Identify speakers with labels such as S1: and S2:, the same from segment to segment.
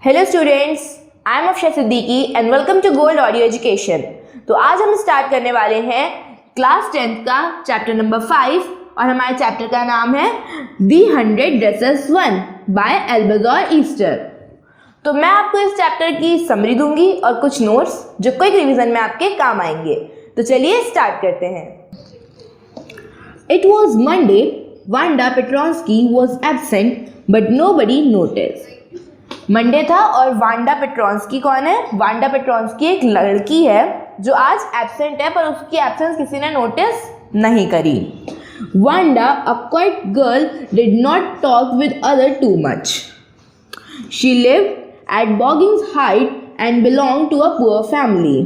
S1: Hello students, I am Afsha Siddiqui and welcome to Gold Audio Education. तो आज हम start करने वाले हैं क्लास 10th का चैप्टर नंबर 5 और हमारे चैप्टर का नाम है दी 100 ड्रेसेस 1 बाय एल्बाज़ोर ईस्टर। तो मैं आपको इस चैप्टर की समरी दूंगी और कुछ नोट्स जो क्विक रिवीजन में आपके काम आएंगे। तो चलिए स्टार्ट करते हैं। It was Monday, Wanda Petronski was absent but nobody noticed. Monday था और वांडा पेट्रोंस्की कौन है? वांडा पेट्रोंस्की एक लड़की है जो आज एब्सेंट है, पर उसकी एब्सेंस किसी ने नोटिस नहीं करी। Wanda, a quiet girl, did not talk with other too much. She lived at Boggins height and belong to a poor family.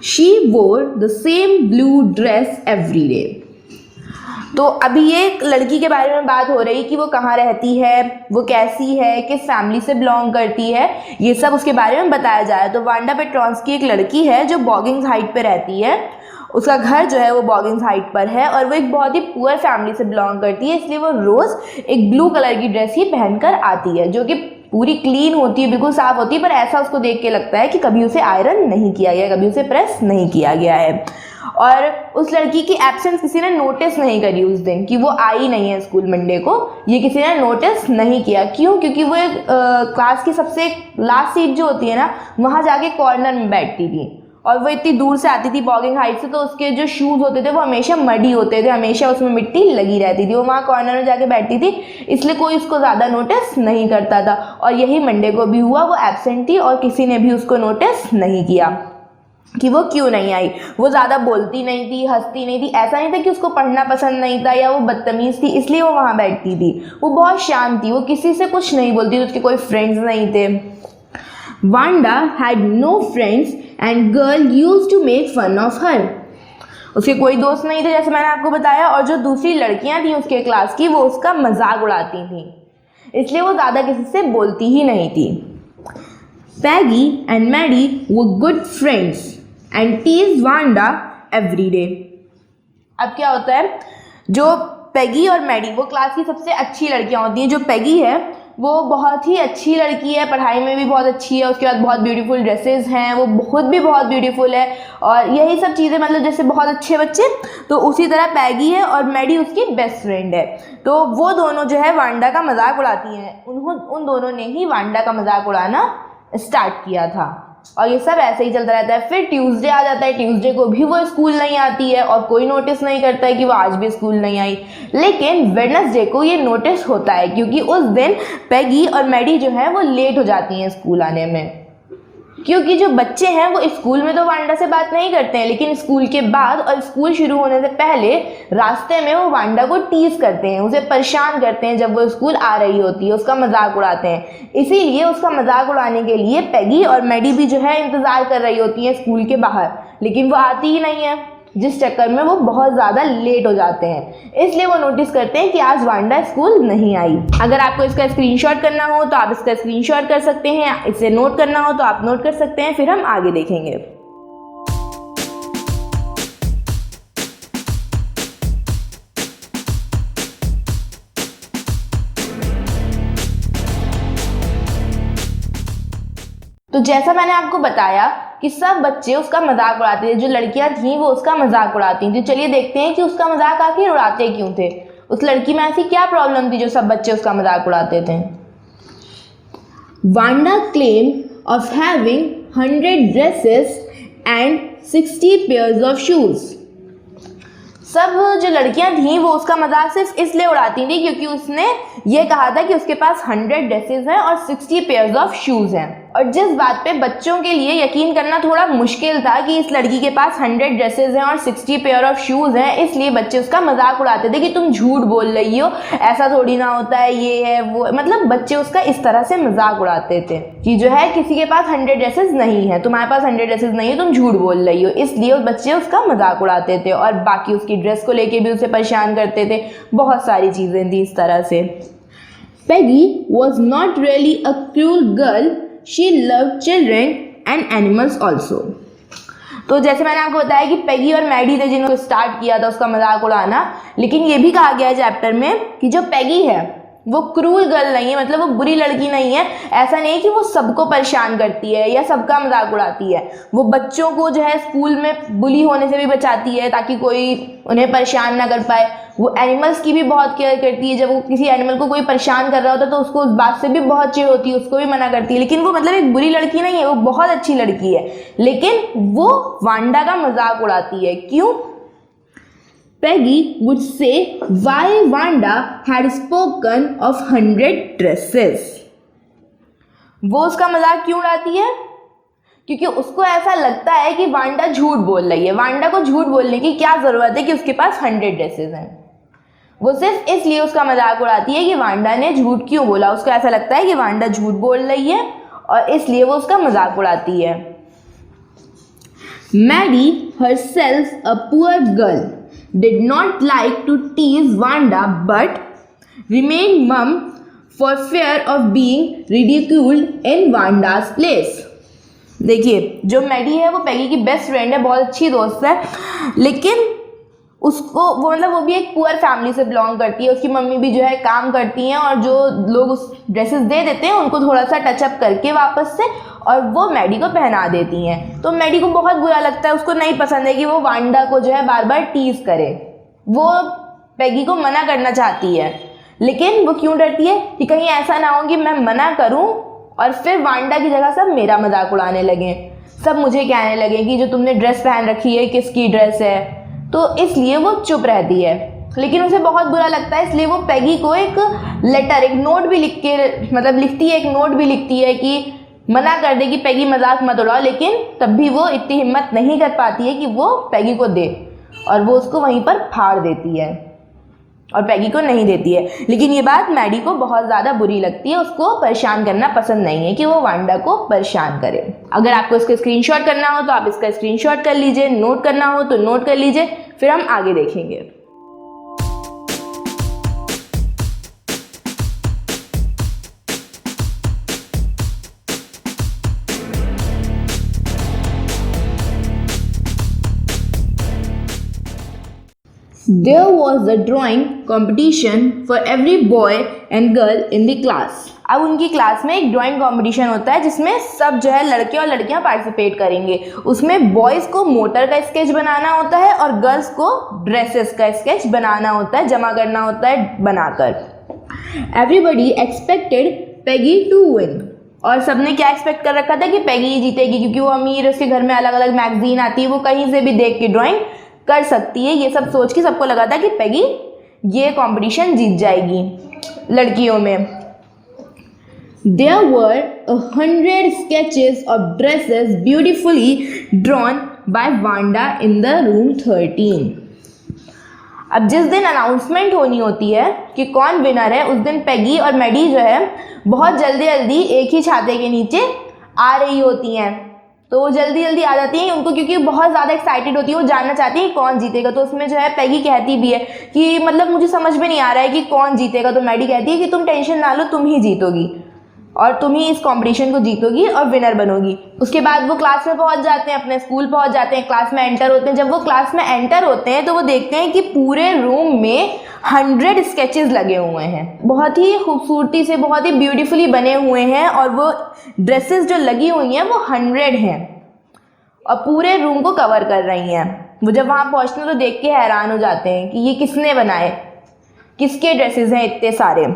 S1: She wore the same blue dress every day. तो अभी ये एक लड़की के बारे में बात हो रही कि वो कहाँ रहती है, वो कैसी है, किस फैमिली से बिलोंग करती है, ये सब उसके बारे में बताया जा रहा है। तो वांडा पेट्रोंस्की एक लड़की है जो बॉगिंग्स हाइट पे रहती है। उसका घर जो है वो बॉगिंग्स हाइट पर है और वो एक बहुत ही पुअर फैमिली से बिलोंग करती है, इसलिए वो रोज़ एक ब्लू कलर की ड्रेस ही पहनकर आती है जो कि पूरी क्लीन होती है, बिल्कुल साफ़ होती है, पर ऐसा उसको देख के लगता है कि कभी उसे आयरन नहीं किया गया, कभी उसे प्रेस नहीं किया गया है। और उस लड़की की एब्सेंस किसी ने नोटिस नहीं करी उस दिन कि वो आई नहीं है स्कूल मंडे को, ये किसी ने नोटिस नहीं किया। क्यों? क्योंकि वो एक क्लास की सबसे लास्ट सीट जो होती है ना, वहाँ जाके कॉर्नर में बैठती थी और वो इतनी दूर से आती थी बॉगिंग हाइट से, तो उसके जो शूज़ होते थे वो हमेशा मडी होते थे, हमेशा उसमें मिट्टी लगी रहती थी। वो वहाँ कॉर्नर में जाके बैठती थी, इसलिए कोई उसको ज़्यादा नोटिस नहीं करता था। और यही मंडे को भी हुआ, वो एब्सेंट थी और किसी ने भी उसको नोटिस नहीं किया कि वो क्यों नहीं आई। वो ज़्यादा बोलती नहीं थी, हंसती नहीं थी, ऐसा नहीं था कि उसको पढ़ना पसंद नहीं था या वो बदतमीज़ थी इसलिए वो वहाँ बैठती थी। वो बहुत शांत थी, वो किसी से कुछ नहीं बोलती थी, उसके कोई फ्रेंड्स नहीं थे। Wanda had no friends and girl used to make fun of her. उसके कोई दोस्त नहीं थे जैसे मैंने आपको बताया, और जो दूसरी लड़कियाँ थी उसके क्लास की वो उसका मजाक उड़ाती थी, इसलिए वो ज़्यादा किसी से बोलती ही नहीं थी। Peggy and Maddie were good friends and teased Wanda every day. अब क्या होता है, जो पेगी और मैडी वो क्लास की सबसे अच्छी लड़कियां होती हैं। जो पेगी है वो बहुत ही अच्छी लड़की है, पढ़ाई में भी बहुत अच्छी है, उसके बाद बहुत ब्यूटीफुल ड्रेसेस हैं, वो खुद भी बहुत ब्यूटीफुल है और यही सब चीज़ें, मतलब जैसे बहुत अच्छे बच्चे, तो उसी तरह पैगी है और मैडी उसकी बेस्ट फ्रेंड है। तो वो दोनों जो है वांडा का मजाक उड़ाती हैं। उन दोनों ने ही वांडा का मजाक उड़ाना स्टार्ट किया था और ये सब ऐसे ही चलता रहता है। फिर ट्यूसडे आ जाता है, ट्यूसडे को भी वो स्कूल नहीं आती है और कोई नोटिस नहीं करता है कि वो आज भी स्कूल नहीं आई। लेकिन वेडनेसडे को ये नोटिस होता है क्योंकि उस दिन पेगी और मैडी जो है वो लेट हो जाती हैं स्कूल आने में। क्योंकि जो बच्चे हैं वो स्कूल में तो वांडा से बात नहीं करते हैं, लेकिन स्कूल के बाद और स्कूल शुरू होने से पहले रास्ते में वो वांडा को टीज करते हैं, उसे परेशान करते हैं जब वो स्कूल आ रही होती है, उसका मजाक उड़ाते हैं। इसीलिए उसका मजाक उड़ाने के लिए पेगी और मैडी भी जो है इंतज़ार कर रही होती हैं स्कूल के बाहर, लेकिन वो आती ही नहीं है, जिस चक्कर में वो बहुत ज़्यादा लेट हो जाते हैं। इसलिए वो नोटिस करते हैं कि आज वांडा स्कूल नहीं आई। अगर आपको इसका स्क्रीनशॉट करना हो तो आप इसका स्क्रीनशॉट कर सकते हैं, इसे नोट करना हो तो आप नोट कर सकते हैं, फिर हम आगे देखेंगे। तो जैसा मैंने आपको बताया कि सब बच्चे उसका मजाक उड़ाते थे, जो लड़कियां थीं वो उसका मजाक उड़ाती थी। चलिए देखते हैं कि उसका मजाक आखिर उड़ाते क्यों थे। उस लड़की में ऐसी क्या प्रॉब्लम थी जो सब बच्चे उसका मजाक उड़ाते थे। Wanda claim of having 100 dresses and 60 pairs of shoes. सब जो लड़कियां थीं वो उसका मजाक सिर्फ इसलिए उड़ाती थी क्योंकि उसने ये कहा था कि उसके पास 100 ड्रेसेस हैं और 60 पेयर्स ऑफ शूज हैं। और जिस बात पे बच्चों के लिए यकीन करना थोड़ा मुश्किल था कि इस लड़की के पास 100 ड्रेसेस हैं और 60 पेयर ऑफ शूज़ हैं, इसलिए बच्चे उसका मजाक उड़ाते थे कि तुम झूठ बोल रही हो, ऐसा थोड़ी ना होता है, ये है वो, मतलब बच्चे उसका इस तरह से मजाक उड़ाते थे कि जो है किसी के पास 100 ड्रेसेस नहीं है, तुम्हारे पास 100 ड्रेसेस नहीं है, तुम झूठ बोल रही हो। इसलिए बच्चे उसका मजाक उड़ाते थे और बाकी उसकी ड्रेस को लेके भी उसे परेशान करते थे। बहुत सारी चीज़ें थी इस तरह से। Peggy was not really a cruel girl. She loved children and animals also. तो जैसे मैंने आपको बताया कि पेगी और मैडी थे जिन्होंने स्टार्ट किया था उसका मजाक उड़ाना, लेकिन ये भी कहा गया है चैप्टर में कि जो पेगी है वो क्रूल गर्ल नहीं है, मतलब वो बुरी लड़की नहीं है। ऐसा नहीं है कि वो सबको परेशान करती है या सबका मजाक उड़ाती है। वो बच्चों को जो है स्कूल में बुली होने से भी बचाती है ताकि कोई उन्हें परेशान ना कर पाए। वो एनिमल्स की भी बहुत केयर करती है। जब वो किसी एनिमल को कोई परेशान कर रहा होता है तो उसको उस बात से भी बहुत चिढ़ होती है, उसको भी मना करती है। लेकिन वो मतलब एक बुरी लड़की नहीं है, वो बहुत अच्छी लड़की है। लेकिन वो वांडा का मजाक उड़ाती है। क्यों? Peggy would say why Wanda had spoken of 100 dresses. वो उसका मजाक क्यों उड़ाती है? क्योंकि उसको ऐसा लगता है कि वांडा झूठ बोल रही है। वांडा को झूठ बोलने की क्या जरूरत है कि उसके पास 100 ड्रेसेस हैं। वो सिर्फ इसलिए उसका मजाक उड़ाती है कि वांडा ने झूठ क्यों बोला। उसको ऐसा लगता है कि वांडा झूठ बोल रही है और इसलिए वो उसका मजाक उड़ाती है। Maddie herself, a poor girl, did not like to tease Wanda but remained mum for fear of being ridiculed in Wanda's place. देखिए, जो मैडी है वो पैगी की बेस्ट फ्रेंड है, बहुत अच्छी दोस्त है। लेकिन उसको वो मतलब वो भी एक पुअर फैमिली से बिलोंग करती है। उसकी मम्मी भी जो है काम करती हैं और जो लोग उस ड्रेसेस दे देते हैं उनको थोड़ा सा टचअप करके वापस से और वो मैडी को पहना देती हैं। तो मैडी को बहुत बुरा लगता है, उसको नहीं पसंद है कि वो वांडा को जो है बार बार टीज करे। वो पैगी को मना करना चाहती है, लेकिन वो क्यों डरती है कि कहीं ऐसा ना हो कि मैं मना करूं और फिर वांडा की जगह सब मेरा मजाक उड़ाने लगे, सब मुझे कहने लगे कि जो तुमने ड्रेस पहन रखी है किसकी ड्रेस है। तो इसलिए वो चुप रहती है। लेकिन उसे बहुत बुरा लगता है, इसलिए वो पैगी को एक लेटर, एक नोट भी लिख के मतलब लिखती है, एक नोट भी लिखती है कि मना कर दे कि पैगी मजाक मत उड़ाओ। लेकिन तब भी वो इतनी हिम्मत नहीं कर पाती है कि वो पैगी को दे और वो उसको वहीं पर फाड़ देती है और पैगी को नहीं देती है। लेकिन ये बात मैडी को बहुत ज़्यादा बुरी लगती है। उसको परेशान करना पसंद नहीं है कि वो वांडा को परेशान करे। अगर आपको इसका स्क्रीनशॉट करना हो तो आप इसका स्क्रीनशॉट कर लीजिए, नोट करना हो तो नोट कर लीजिए, फिर हम आगे देखेंगे। There was a drawing competition for every boy and girl in the class. अब उनकी क्लास में एक ड्राइंग कंपटीशन होता है जिसमें सब जो है लड़के और लड़कियां पार्टिसिपेट करेंगे। उसमें बॉयज़ को मोटर का स्केच बनाना होता है और गर्ल्स को ड्रेसेस का स्केच बनाना होता है, जमा करना होता है बनाकर। Everybody expected Peggy to win. और सबने क्या एक्सपेक्ट कर रखा था कि पैगी ही जीतेगी क्योंकि वो अमीर, उसके घर में अलग अलग मैगजीन आती है, वो कहीं से भी देख के ड्राइंग कर सकती है। ये सब सोच के सबको लगा था कि पैगी ये कंपटीशन जीत जाएगी लड़कियों में। There were 100 sketches of dresses beautifully drawn by Wanda in the room 13. अब जिस दिन अनाउंसमेंट होनी होती है कि कौन विनर है, उस दिन पैगी और मैडी जो है बहुत जल्दी जल्दी एक ही छाते के नीचे आ रही होती हैं। तो वो जल्दी जल्दी आ जाती हैं उनको, क्योंकि बहुत ज़्यादा एक्साइटेड होती है, वो जानना चाहती है कौन जीतेगा। तो उसमें जो है पैगी कहती भी है कि मतलब मुझे समझ में नहीं आ रहा है कि कौन जीतेगा। तो मैडी कहती है कि तुम टेंशन ना लो, तुम ही जीतोगी और तुम ही इस कंपटीशन को जीतोगी और विनर बनोगी। उसके बाद वो क्लास में पहुंच जाते हैं, अपने स्कूल पहुंच जाते हैं, क्लास में एंटर होते हैं। जब वो क्लास में एंटर होते हैं तो वो देखते हैं कि पूरे रूम में 100 स्केचेस लगे हुए हैं, बहुत ही खूबसूरती से, बहुत ही ब्यूटीफुली बने हुए हैं। और वो ड्रेसेस जो लगी हुई हैं वो 100 हैं और पूरे रूम को कवर कर रही हैं। वो जब वहाँ पहुँचते हैं तो देख के हैरान हो जाते हैं कि ये किसने बनाए, किसके ड्रेसेस हैं इतने सारे।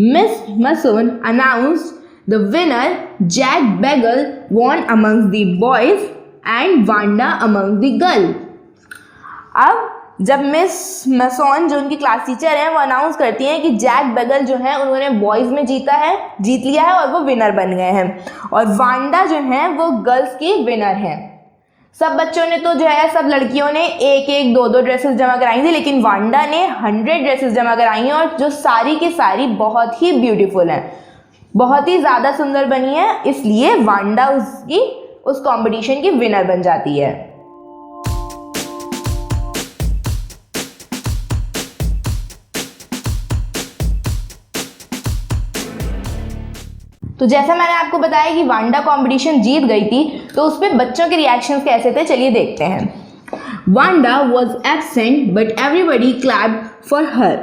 S1: Miss Mason announced the winner. Jack Bagel won amongst the boys and Wanda among the girl. अब जब मिस मसोन जो उनकी क्लास टीचर हैं वो अनाउंस करती हैं कि जैक बेगल जो है उन्होंने बॉयज़ में जीत लिया है और वो विनर बन गए हैं, और वांडा जो है वो गर्ल्स की विनर हैं। सब बच्चों ने तो जो है, सब लड़कियों ने एक एक दो दो ड्रेसेस जमा कराई थी, लेकिन वांडा ने 100 ड्रेसेस जमा कराई हैं और जो सारी की सारी बहुत ही ब्यूटीफुल हैं, बहुत ही ज़्यादा सुंदर बनी है। इसलिए वांडा उस कंपटीशन की विनर बन जाती है। तो जैसा मैंने आपको बताया कि वांडा कंपटीशन जीत गई थी, तो उस पर बच्चों के रिएक्शंस कैसे थे, चलिए देखते हैं। Wanda was absent but everybody clapped for her.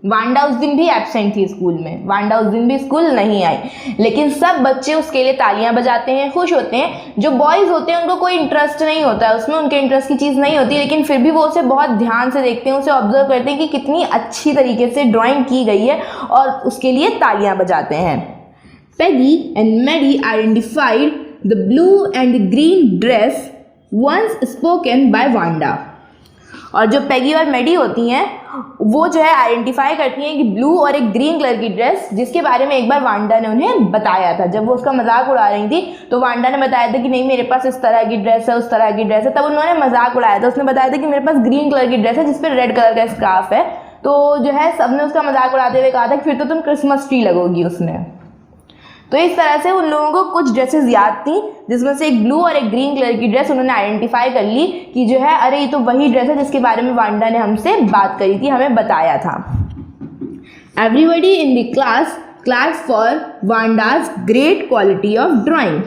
S1: Wanda उस दिन भी एब्सेंट थी स्कूल में, वांडा उस दिन भी स्कूल नहीं आई, लेकिन सब बच्चे उसके लिए तालियां बजाते हैं, खुश होते हैं। जो बॉयज़ होते हैं उनको कोई इंटरेस्ट नहीं होता है उसमें, उनके इंटरेस्ट की चीज़ नहीं होती, लेकिन फिर भी वो उसे बहुत ध्यान से देखते हैं, उसे ऑब्जर्व करते हैं कि कितनी अच्छी तरीके से ड्राइंग की गई है और उसके लिए तालियां बजाते हैं। Peggy and Maddie identified the blue and the green dress once spoken by Wanda. और जो पैगी और मेडी होती हैं वो जो है आइडेंटिफाई करती हैं कि ब्लू और एक ग्रीन कलर की ड्रेस, जिसके बारे में एक बार वांडा ने उन्हें बताया था। जब वो उसका मजाक उड़ा रही थी तो वांडा ने बताया था कि नहीं मेरे पास इस तरह की ड्रेस है, उस तरह की ड्रेस है। तब उन्होंने मजाक उड़ाया था, उसने बताया था कि मेरे पास ग्रीन कलर की ड्रेस है जिस पर रेड कलर का स्कार्फ है। तो जो है सबने उसका मजाक उड़ाते हुए कहा था कि फिर तो तुम क्रिसमस ट्री लगोगी उसमें। तो इस तरह से उन लोगों को कुछ ड्रेसेस याद थी, जिसमें से एक ब्लू और एक ग्रीन कलर की ड्रेस उन्होंने आइडेंटिफाई कर ली कि जो है अरे ये तो वही ड्रेस है जिसके बारे में वांडा ने हमसे बात करी थी, हमें बताया था। Everybody in the class clapped for Wanda's great quality of drawing.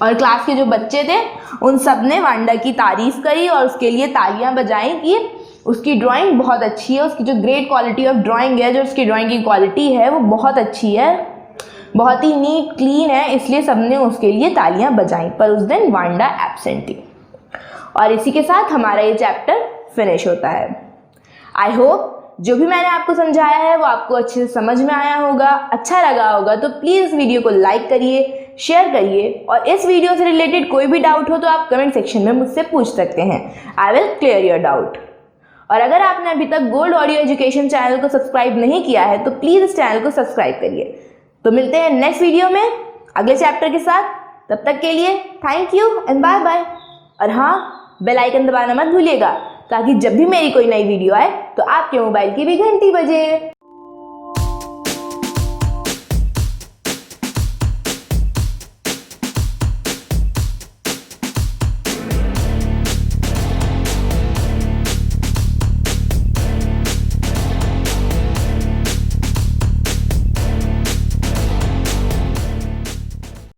S1: और क्लास के जो बच्चे थे उन सब ने वांडा की तारीफ करी और उसके लिए तालियां बजाई कि उसकी ड्राइंग बहुत अच्छी है, उसकी जो ग्रेट क्वालिटी ऑफ ड्राइंग है, जो उसकी ड्राइंग की क्वालिटी है वो बहुत अच्छी है, बहुत ही नीट क्लीन है, इसलिए सबने उसके लिए तालियां बजाई। पर उस दिन वांडा एब्सेंट थी। और इसी के साथ हमारा ये चैप्टर फिनिश होता है। आई होप जो भी मैंने आपको समझाया है वो आपको अच्छे से समझ में आया होगा, अच्छा लगा होगा। तो प्लीज़ इस वीडियो को लाइक करिए, शेयर करिए, और इस वीडियो से रिलेटेड कोई भी डाउट हो तो आप कमेंट सेक्शन में मुझसे पूछ सकते हैं। I will clear your doubt. और अगर आपने अभी तक गोल्ड ऑडियो एजुकेशन चैनल को सब्सक्राइब नहीं किया है तो प्लीज़ इस चैनल को सब्सक्राइब करिए। तो मिलते हैं नेक्स्ट वीडियो में अगले चैप्टर के साथ। तब तक के लिए thank you and bye bye. और हाँ, बेल आइकन दबाना मत भूलिएगा ताकि जब भी मेरी कोई नई वीडियो आए तो आपके मोबाइल की भी घंटी बजे।